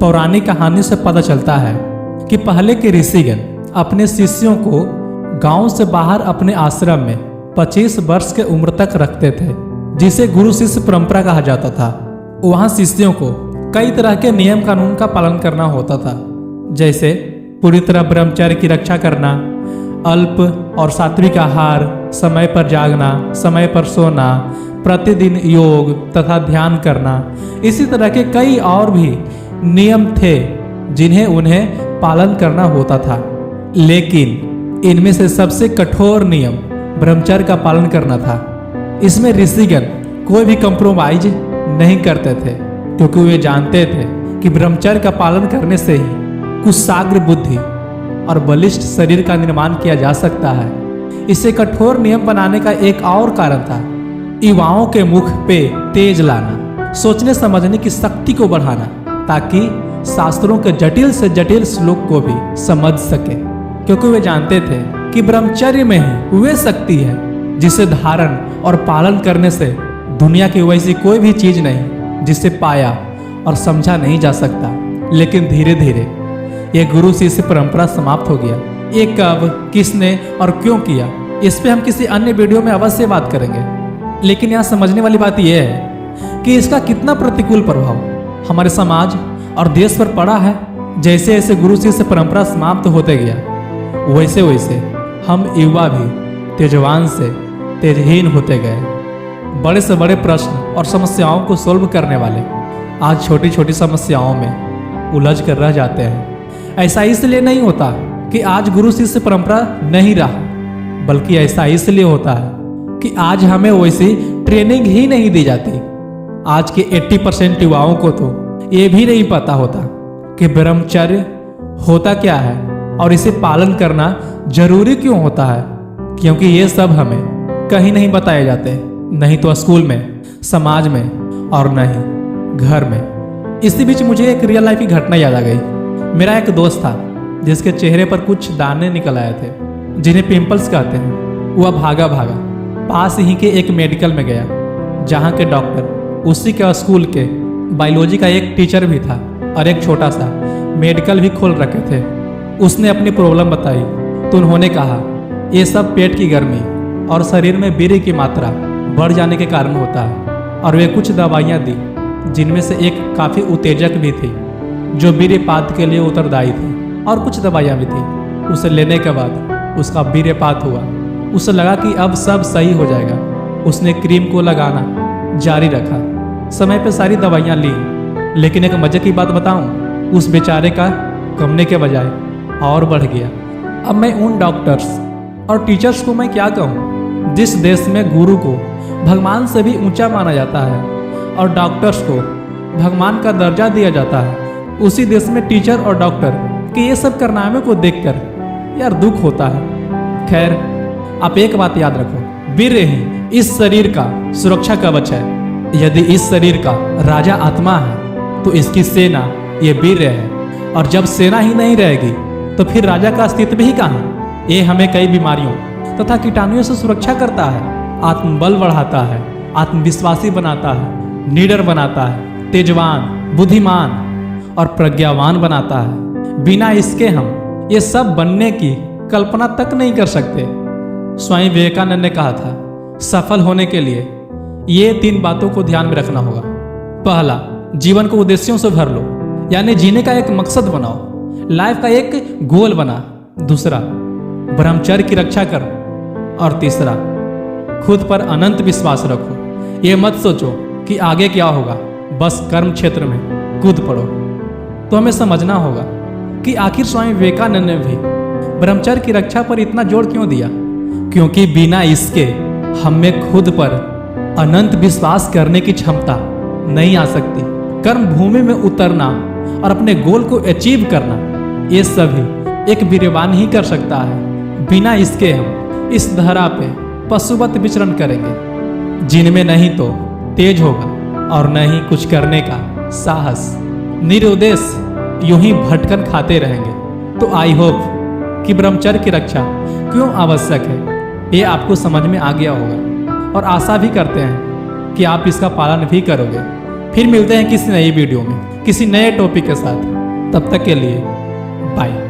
पौराणिक कहानी से पता चलता है कि पहले के ऋषिगण अपने शिष्यों को गांव से बाहर अपने आश्रम में 25 वर्ष के उम्र तक रखते थे, जिसे गुरु शिष्य परंपरा कहा जाता था। वहां शिष्यों को कई तरह के नियम कानून का पालन करना होता था, जैसे पूरी तरह ब्रह्मचर्य की रक्षा करना, अल्प और सात्विक आहार, समय पर जागना, समय पर सोना, प्रतिदिन योग तथा ध्यान करना। इसी तरह के कई और भी नियम थे जिन्हें उन्हें पालन करना होता था। लेकिन इनमें से सबसे कठोर नियम ब्रह्मचर्य का पालन करना था। इसमें ऋषिगण कोई भी कंप्रोमाइज नहीं करते थे, क्योंकि वे जानते थे कि ब्रह्मचर्य का पालन करने से ही कुशाग्र बुद्धि और बलिष्ठ शरीर का निर्माण किया जा सकता है। इसे कठोर नियम बनाने का एक और कारण था युवाओं के मुख पे तेज लाना, सोचने समझने की शक्ति को बढ़ाना, ताकि शास्त्रों के जटिल से जटिल श्लोक को भी समझ सके, क्योंकि वे जानते थे कि ब्रह्मचर्य में ही वे शक्ति है जिसे धारण और पालन करने से दुनिया की वैसी कोई भी चीज नहीं जिसे पाया और समझा नहीं जा सकता। लेकिन धीरे धीरे यह गुरु शिष्य परंपरा समाप्त हो गया। ये कब, किसने और क्यों किया, इस पे हम किसी अन्य वीडियो में अवश्य बात करेंगे। लेकिन यहाँ समझने वाली बात यह है कि इसका कितना प्रतिकूल प्रभाव हमारे समाज और देश पर पड़ा है। जैसे जैसे गुरु शिष्य परंपरा समाप्त होते गया, वैसे वैसे हम युवा भी तेजवान से तेजहीन होते गए। बड़े से बड़े प्रश्न और समस्याओं को सोल्व करने वाले आज छोटी छोटी समस्याओं में उलझ कर रह जाते हैं। ऐसा इसलिए नहीं होता कि आज गुरु शिष्य परंपरा नहीं रहा, बल्कि ऐसा इसलिए होता है कि आज हमें वैसी ट्रेनिंग ही नहीं दी जाती। आज के 80% युवाओं को तो ये भी नहीं पता होता कि ब्रह्मचर्य होता क्या है और इसे पालन करना जरूरी क्यों होता है, क्योंकि ये सब हमें कहीं नहीं बताए जाते, नहीं तो स्कूल में, समाज में और नहीं घर में। इसी बीच मुझे एक रियल लाइफ की घटना याद आ गई। मेरा एक दोस्त था जिसके चेहरे पर कुछ दाने निकल आए थे, जिन्हें पिंपल्स कहते हैं। वह भागा भागा पास ही के एक मेडिकल में गया, जहाँ के डॉक्टर उसी के स्कूल के बायोलॉजी का एक टीचर भी था और एक छोटा सा मेडिकल भी खोल रखे थे। उसने अपनी प्रॉब्लम बताई तो उन्होंने कहा ये सब पेट की गर्मी और शरीर में बीरी की मात्रा बढ़ जाने के कारण होता है, और वे कुछ दवाइयाँ दी जिनमें से एक काफ़ी उत्तेजक भी थी जो वीर्यपात के लिए उत्तरदायी थी, और कुछ दवाइयाँ भी थी। उसे लेने के बाद उसका वीर्यपात हुआ। उसे लगा कि अब सब सही हो जाएगा। उसने क्रीम को लगाना जारी रखा, समय पे सारी दवाइयाँ ली। लेकिन एक मजे की बात बताऊं, उस बेचारे का कमने के बजाय और बढ़ गया। अब मैं उन डॉक्टर्स और टीचर्स को मैं क्या कहूँ, जिस देश में गुरु को भगवान से भी ऊंचा माना जाता है और डॉक्टर्स को भगवान का दर्जा दिया जाता है, उसी देश में टीचर और डॉक्टर के ये सब कारनामे को देखकर यार दुख होता है। खैर, आप एक बात याद रखो, वीर्य ही इस शरीर का सुरक्षा कवच है। यदि इस शरीर का राजा आत्मा है तो इसकी सेना ये वीर्य है, और जब सेना ही नहीं रहेगी तो फिर राजा का अस्तित्व ही कहाँ। ये हमें कई बीमारियों तथा कीटाणुओं से सुरक्षा करता है, आत्मबल बढ़ाता है, आत्मविश्वासी बनाता है, निडर बनाता है, तेजवान, बुद्धिमान और प्रज्ञावान बनाता है। बिना इसके हम ये सब बनने की कल्पना तक नहीं कर सकते। स्वामी विवेकानंद ने कहा था, सफल होने के लिए ये 3 बातों को ध्यान में रखना होगा। पहला, जीवन को उद्देश्यों से भर लो, यानी जीने का एक मकसद बनाओ, लाइफ का एक गोल बना। दूसरा, ब्रह्मचर्य की रक्षा करो। और तीसरा, खुद पर अनंत विश्वास रखो। ये मत सोचो कि आगे क्या होगा, बस कर्म क्षेत्र में कूद पड़ो। तो हमें समझना होगा कि आखिर स्वामी विवेकानंद ने भी ब्रह्मचर्य की रक्षा पर इतना जोर क्यों दिया, क्योंकि बिना इसके हम में खुद पर अनंत विश्वास करने की क्षमता नहीं आ सकती। कर्म भूमि में उतरना और अपने गोल को अचीव करना, ये सभी एक वीर्यवान ही कर सकता है। बिना इसके हम इस धरा पे पशुवत विचरण करेंगे, जिनमें नहीं तो तेज होगा और न ही कुछ करने का साहस। निरुद्देश्य यूं ही भटकन खाते रहेंगे। तो आई होप कि ब्रह्मचर्य की रक्षा क्यों आवश्यक है ये आपको समझ में आ गया होगा, और आशा भी करते हैं कि आप इसका पालन भी करोगे। फिर मिलते हैं किसी नई वीडियो में किसी नए टॉपिक के साथ। तब तक के लिए बाय।